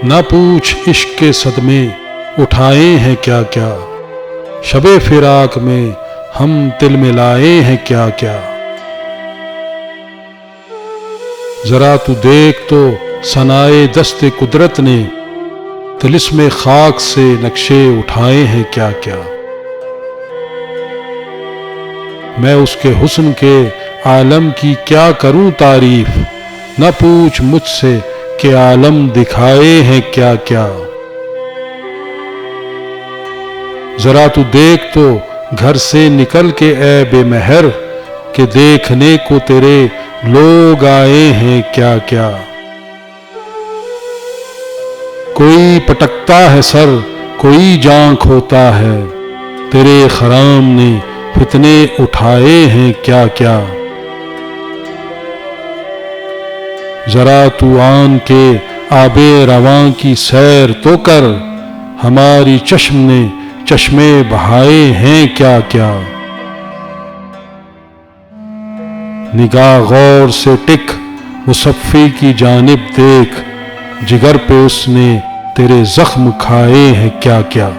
نہ پوچھ عشق کے صدمے اٹھائے ہیں کیا کیا، شب فراق میں ہم تل ملائے ہیں کیا کیا۔ ذرا تو دیکھ تو ثنائے دست قدرت نے طلسم خاک سے نقشے اٹھائے ہیں کیا کیا۔ میں اس کے حسن کے عالم کی کیا کروں تعریف، نہ پوچھ مجھ سے کہ عالم دکھائے ہیں کیا کیا۔ ذرا تو دیکھ تو گھر سے نکل کے اے بے مہر، کہ دیکھنے کو تیرے لوگ آئے ہیں کیا کیا۔ کوئی پٹکتا ہے سر کوئی جان کھوتا ہے، تیرے خرام نے فتنے اٹھائے ہیں کیا کیا۔ ذرا تو آن کے آب رواں کی سیر تو کر، ہماری چشم نے چشمے بہائے ہیں کیا کیا۔ نگاہ غور سے ٹک مصفی کی جانب دیکھ، جگر پہ اس نے تیرے زخم کھائے ہیں کیا کیا۔